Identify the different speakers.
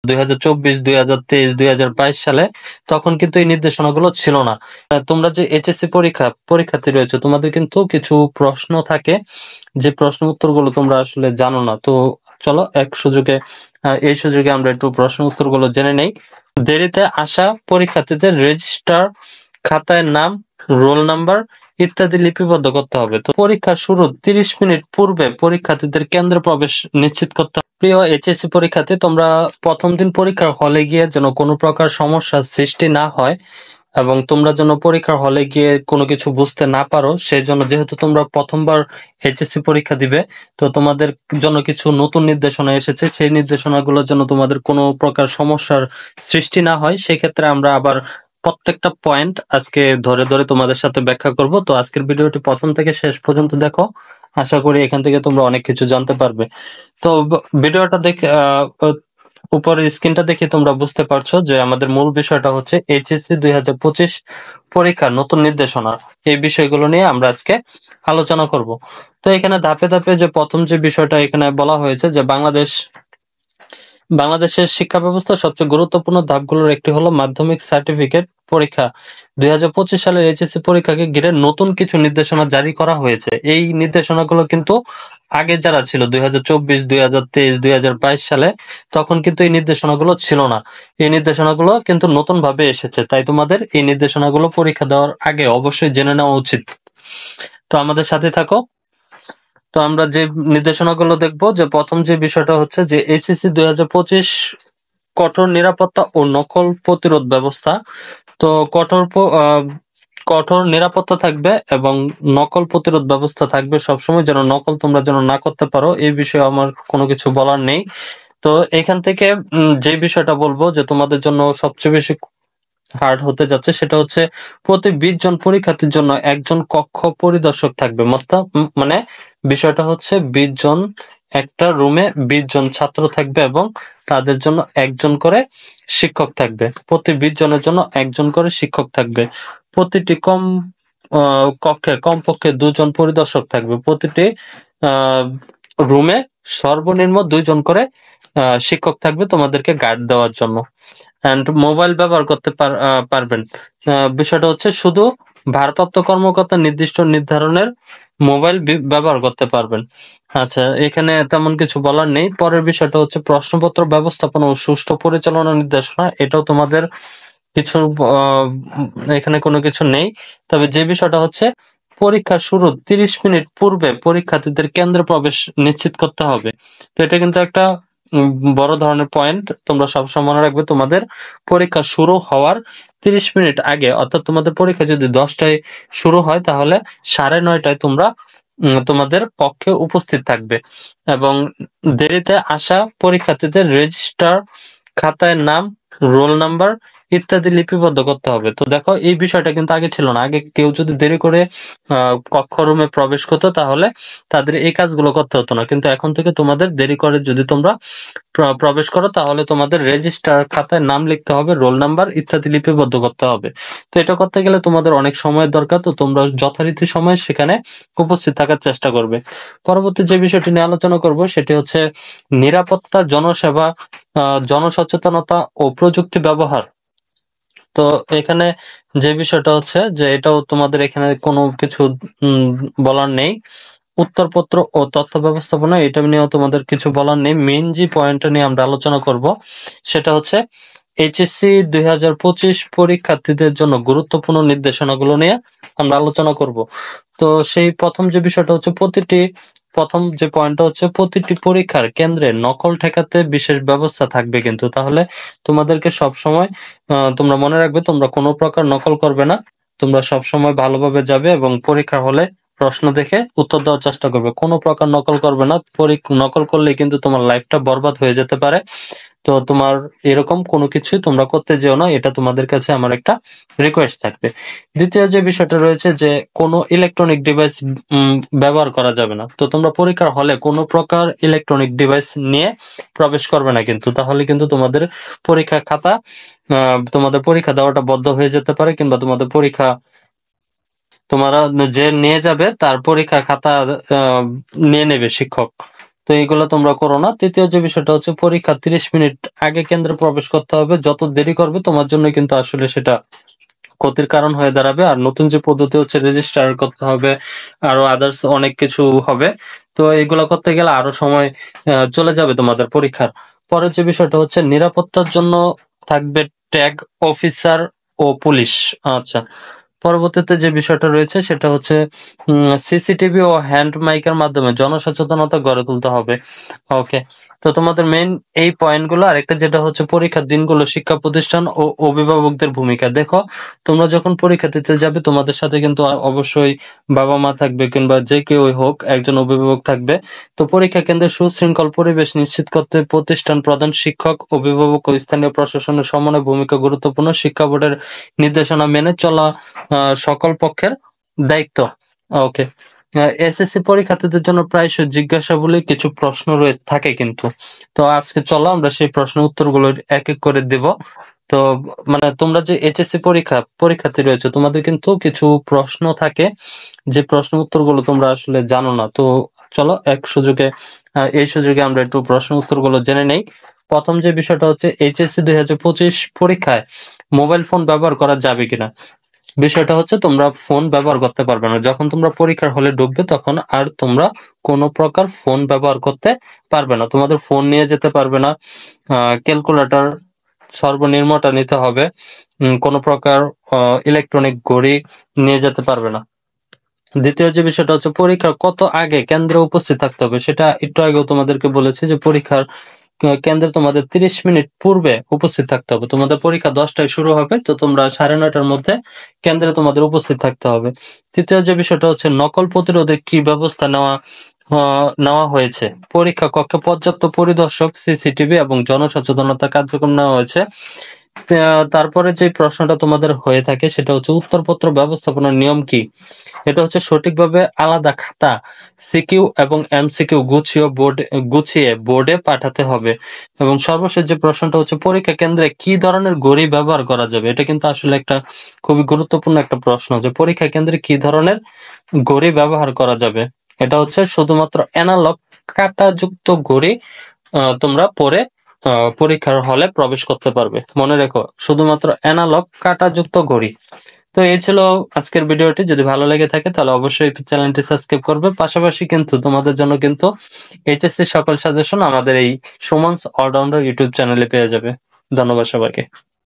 Speaker 1: 2024, 2023, 2022 সালে, তখন কিন্তু এই নির্দেশনাগুলো ছিল না। তোমরা যে এইচএসসি পরীক্ষার্থী রয়েছে, তোমাদের কিন্তু কিছু প্রশ্ন থাকে, যে প্রশ্ন উত্তরগুলো তোমরা আসলে জানো না। তো চলো এই সুযোগে আমরা একটু প্রশ্ন উত্তরগুলো জেনে নেই। দেরিতে আসা পরীক্ষার্থীদের রেজিস্টার খাতায় নাম, রোল নাম্বার ইত্যাদি লিপিবদ্ধ করতে হবে। তো পরীক্ষার শুরুর 30 মিনিট পূর্বে পরীক্ষার্থীদের কেন্দ্রে প্রবেশ নিশ্চিত করতে হবে। প্রিয় এইচএসসি পরীক্ষার্থী, তোমরা প্রথম দিন পরীক্ষার হলে গিয়ে যেন কোনো প্রকার সমস্যার সৃষ্টি না হয় এবং তোমরা যেন পরীক্ষার হলে গিয়ে কোনো কিছু বুঝতে না পারো, সেই জন্য, যেহেতু তোমরা প্রথমবার এইচএসসি পরীক্ষা দিবে, তো তোমাদের জন্য কিছু নতুন নির্দেশনা এসেছে। সেই নির্দেশনাগুলোর জন্য তোমাদের কোনো প্রকার সমস্যার সৃষ্টি না হয়, সেক্ষেত্রে আমরা আবার প্রত্যেকটা পয়েন্ট আজকে ধরে ধরে তোমাদের সাথে ব্যাখ্যা করব। তো আজকের ভিডিওটি প্রথম থেকে শেষ পর্যন্ত দেখো, আশা করি এখান থেকে তোমরা অনেক কিছু জানতে পারবে। তো ভিডিওটা দেখে উপরের স্ক্রিনটা দেখে তোমরা বুঝতে পারছো যে আমাদের মূল বিষয়টা হচ্ছে এইচএসসি 2025 পরীক্ষার নতুন নির্দেশনা। এই বিষয়গুলো নিয়ে আমরা আজকে আলোচনা করব। তো এখানে ধাপে ধাপে যে প্রথম যে বিষয়টা এখানে বলা হয়েছে, যে বাংলাদেশের শিক্ষা ব্যবস্থার সবচেয়ে গুরুত্বপূর্ণ ধাপগুলোর একটি হলো মাধ্যমিক সার্টিফিকেট পরীক্ষা। 2025 সালের এইচএসসি পরীক্ষাকে ঘিরে নতুন কিছু নির্দেশনা জারি করা হয়েছে। এই নির্দেশনাগুলো কিন্তু আগে যারা ছিল 2024, 2023, 2022 সালে, তখন কিন্তু এই নির্দেশনাগুলো ছিল না। এই নির্দেশনাগুলো কিন্তু নতুন ভাবে এসেছে, তাই তোমাদের এই নির্দেশনাগুলো পরীক্ষা দেওয়ার আগে অবশ্যই জেনে নেওয়া উচিত। তো আমাদের সাথে থাকো। তো আমরা যে নির্দেশনাগুলো দেখবো, যে প্রথম যে বিষয়টা হচ্ছে যে এইচএসসি 2025 কঠোর নিরাপত্তা ও নকল প্রতিরোধ ব্যবস্থা। তো কঠোর নিরাপত্তা থাকবে এবং নকল প্রতিরোধ ব্যবস্থা থাকবে সবসময়, যেন নকল তোমরা যেন না করতে পারো, এই বিষয়ে আমার কোনো কিছু বলার নেই। তো এখান থেকে যে বিষয়টা বলবো যে তোমাদের জন্য সবচেয়ে বেশি হার্ড হতে যাচ্ছে, সেটা হচ্ছে প্রতি 20 জন পরীক্ষার্থীর জন্য একজন কক্ষ পরিদর্শক থাকবে। মানে বিষয়টা হচ্ছে 20 জন, একটা রুমে 20 জন ছাত্র থাকবে এবং তাদের জন্য একজন করে শিক্ষক থাকবে। প্রতি 20 জনের জন্য একজন করে শিক্ষক থাকবে। প্রতিটি কক্ষে কমপক্ষে 2 জন পরিদর্শক থাকবে। প্রতিটি রুমে সর্বনিম্ন 2 জন করে শিক্ষক থাকবে তোমাদেরকে গাইড দেওয়ার জন্য। অ্যান্ড মোবাইল ব্যবহার করতে পারবেন। বিষয়টা হচ্ছে শুধু ভারপ্রাপ্ত কর্মকর্তা নির্দিষ্ট নির্ধারণের মোবাইল ব্যবহার করতে পারবেন। আচ্ছা, এখানে তেমন কিছু বলার নেই। পরের বিষয়টা হচ্ছে প্রশ্নপত্র ব্যবস্থাপনা ও সুষ্ঠু পরিচালনা নির্দেশনা। এটাও তোমাদের কিছু এখানে কোনো কিছু নেই। তবে যে বিষয়টা হচ্ছে পরীক্ষার শুরুর 30 মিনিট পূর্বে পরীক্ষার্থীদের কেন্দ্রে প্রবেশ নিশ্চিত করতে হবে। তো এটা কিন্তু একটা বড় ধরনের পয়েন্ট। তোমরা সবসময় মনে রাখবে, তোমাদের পরীক্ষা শুরু হওয়ার 30 মিনিট আগে, অর্থাৎ তোমাদের পরীক্ষা যদি 10টায় শুরু হয়, তাহলে 9:30টায় তোমরা তোমাদের কক্ষে উপস্থিত থাকবে এবং দেরিতে আসা পরীক্ষার্থীদের রেজিস্টার খাতায় নাম, রোল নাম্বার ইত্যাদি লিপিবদ্ধ করতে হবে। তো দেখো, এই বিষয়টা কিন্তু আগে ছিল না। আগে কেউ যদি দেরি করে কক্ষ রুমে প্রবেশ করতো, তাহলে তাদের এই কাজগুলো করতে হতো না। কিন্তু এখন থেকে তোমাদের দেরি করে যদি তোমরা প্রবেশ করো, তাহলে তোমাদের রেজিস্টার খাতায় নাম লিখতে হবে, রোল নাম্বার ইত্যাদি লিপিবদ্ধ করতে হবে। তো এটা করতে গেলে তোমাদের অনেক সময়ের দরকার। তো তোমরা যথারীতি সময়ে সেখানে উপস্থিত থাকার চেষ্টা করবে। পরবর্তী যে বিষয়টি নিয়ে আলোচনা করব, সেটি হচ্ছে নিরাপত্তা, জনসেবা, জনসচেতনতা ও প্রযুক্তি ব্যবহার। তো এখানে যে বিষয়টা হচ্ছে যে এটাও তোমাদের এখানে কোনো কিছু বলার নেই। উত্তরপত্র ও তথ্য ব্যবস্থাপনা, এটা নিয়েও তোমাদের কিছু বলার নেই। মেইন যে পয়েন্টটা নিয়ে আমরা আলোচনা করব, সেটা হচ্ছে এইচএসসি 2025 পরীক্ষার্থীদের জন্য গুরুত্বপূর্ণ নির্দেশনাগুলো নিয়ে আমরা আলোচনা করব। তো সেই প্রথম যে বিষয়টা হচ্ছে প্রথম যে পয়েন্টটা হচ্ছে প্রতিটি পরীক্ষার কেন্দ্রে নকল ঠেকাতে বিশেষ ব্যবস্থা থাকবে কিন্তু। তাহলে তোমাদেরকে সব সময় তোমরা মনে রাখবে, তোমরা কোনো প্রকার নকল করবে না। তোমরা সব সময় ভালোভাবে যাবে এবং পরীক্ষা হলে প্রশ্ন দেখে উত্তর দেওয়ার চেষ্টা করবে। কোনো প্রকার নকল করবে না। নকল করলে কিন্তু তোমার লাইফটা বরবাদ হয়ে যেতে পারে। তো তোমার এরকম কোনো কিছুই তোমরা করতে যেও না, এটা তোমাদের কাছে আমার একটা রিকোয়েস্ট থাকবে। দ্বিতীয় যে বিষয়টা রয়েছে, যে কোনো ইলেকট্রনিক ডিভাইস ব্যবহার করা যাবে না। তো তোমরা পরীক্ষার হলে কোনো প্রকার ইলেকট্রনিক ডিভাইস নিয়ে প্রবেশ করবে না কিন্তু। তাহলে কিন্তু তোমাদের পরীক্ষা খাতা, তোমাদের পরীক্ষা দেওয়াটা বন্ধ হয়ে যেতে পারে, কিংবা তোমাদের পরীক্ষা তোমরা যে নিয়ে যাবে তার পরীক্ষা খাতা নিয়ে নেবে শিক্ষক। তো এইগুলো তোমরা করো না। তৃতীয় যে বিষয়টা হচ্ছে পরীক্ষা 30 মিনিট আগে কেন্দ্রে প্রবেশ করতে হবে। যত দেরি করবে তোমার জন্য কিন্তু আসলে সেটা ক্ষতির কারণ হয়ে দাঁড়াবে। আর নতুন যে পদ্ধতি হচ্ছে রেজিস্টার করতে হবে, আরো আদার্স অনেক কিছু হবে। তো এগুলো করতে গেলে আরো সময় চলে যাবে তোমাদের পরীক্ষার। পরের যে বিষয়টা হচ্ছে নিরাপত্তার জন্য থাকবে ট্যাগ অফিসার ও পুলিশ। আচ্ছা, পরবর্তীতে যে বিষয়টা রয়েছে সেটা হচ্ছে সিসিটিভি ও হ্যান্ড মাইকের মাধ্যমে জনসচেতনতা গড়ে তুলতে হবে। ওকে, তো তোমাদের মেইন এই পয়েন্টগুলো। আরেকটা যেটা হচ্ছে পরীক্ষার দিনগুলো, শিক্ষা প্রতিষ্ঠান ও অভিভাবকদের ভূমিকা। দেখো, তোমরা যখন পরীক্ষা দিতে যাবে তোমাদের সাথে কিন্তু অবশ্যই বাবা মা থাকবে, কিংবা যে কেউই হোক একজন অভিভাবক থাকবে। তো পরীক্ষা কেন্দ্রে সুশৃঙ্খল পরিবেশ নিশ্চিত করতে প্রতিষ্ঠান প্রধান, শিক্ষক, অভিভাবক ও স্থানীয় প্রশাসনের সমন্বয় ভূমিকা গুরুত্বপূর্ণ। শিক্ষা বোর্ডের নির্দেশনা মেনে চলা সকল পক্ষের দায়িত্ব। ওকে, এসএসসি পরীক্ষার্থীদের জন্য প্রায়শই জিজ্ঞাসাবলী কিছু প্রশ্ন রয়ে থাকে কিন্তু। তো আজকে চলো আমরা সেই প্রশ্নের উত্তরগুলো এক এক করে দেব। তো মানে তোমরা যে এইচএসসি পরীক্ষার্থী রয়েছে, তোমাদের কিন্তু কিছু প্রশ্ন থাকে যে প্রশ্ন উত্তরগুলো তোমরা আসলে জানো না। তো চলো এই সুযোগে আমরা একটু প্রশ্ন উত্তরগুলো জেনে নেই। প্রথম যে বিষয়টা হচ্ছে এইচএসসি 2025 পরীক্ষায় মোবাইল ফোন ব্যবহার করা যাবে কিনা। বিষয়টা হচ্ছে তোমরা ফোন ব্যবহার করতে পারবে না। যখন তোমরা পরীক্ষার হলে ঢুকবে তখন আর তোমরা কোনো প্রকার ফোন ব্যবহার করতে পারবে না। তোমাদের ফোন নিয়ে যেতে পারবে না, ক্যালকুলেটর সর্বনিম্নটা নিতে হবে, কোনো প্রকার ইলেকট্রনিক ঘড়ি নিয়ে যেতে পারবে না। দ্বিতীয় যে বিষয়টা হচ্ছে পরীক্ষার কত আগে কেন্দ্রে উপস্থিত থাকতে হবে। সেটা একটু আগেও তোমাদেরকে বলেছি যে পরীক্ষার কেন্দ্রে তোমাদের 30 মিনিট পূর্বে উপস্থিত থাকতে হবে। তোমাদের পরীক্ষা 10টায় শুরু হবে, তো তোমরা 9:30টার মধ্যে কেন্দ্রে তোমাদের উপস্থিত থাকতে হবে। তৃতীয় যে বিষয়টা হচ্ছে নকল প্রতিরোধে কি ব্যবস্থা নেওয়া হয়েছে। পরীক্ষা কক্ষে পর্যাপ্ত পরিদর্শক, সিসিটিভি এবং জনসচেতনতা কার্যক্রম নেওয়া হয়েছে। তারপরে যে প্রশ্নটা তোমাদের হয়ে থাকে সেটা হচ্ছে উত্তরপত্র ব্যবস্থাপনার নিয়ম কি। এটা হচ্ছে সঠিকভাবে আলাদা খাতা, সিকিউ এবং এমসিকিউ গুছিয়ে বোর্ডে পাঠাতে হবে। এবং সর্বশেষ যে প্রশ্নটা হচ্ছে পরীক্ষা কেন্দ্রে কি ধরনের ঘড়ি ব্যবহার করা যাবে। এটা কিন্তু আসলে একটা খুবই গুরুত্বপূর্ণ একটা প্রশ্ন, যে পরীক্ষা কেন্দ্রে কি ধরনের ঘড়ি ব্যবহার করা যাবে। এটা হচ্ছে শুধুমাত্র অ্যানালগ কাঁটাযুক্ত ঘড়ি তোমরা পরে পরীক্ষার হলে প্রবেশ করতে পারবে। মনে রেখো, শুধুমাত্র অ্যানালগ কাঁটাযুক্ত ঘড়ি। তো এই ছিল আজকের ভিডিওটি। যদি ভালো লেগে থাকে তাহলে অবশ্যই চ্যানেলটি সাবস্ক্রাইব করবে। পাশাপাশি কিন্তু তোমাদের জন্য কিন্তু এইচএসসি সকল সাজেশন আমাদের এই সুমনস অলরাউন্ডার ইউটিউব চ্যানেলে পেয়ে যাবে। ধন্যবাদ সবাইকে।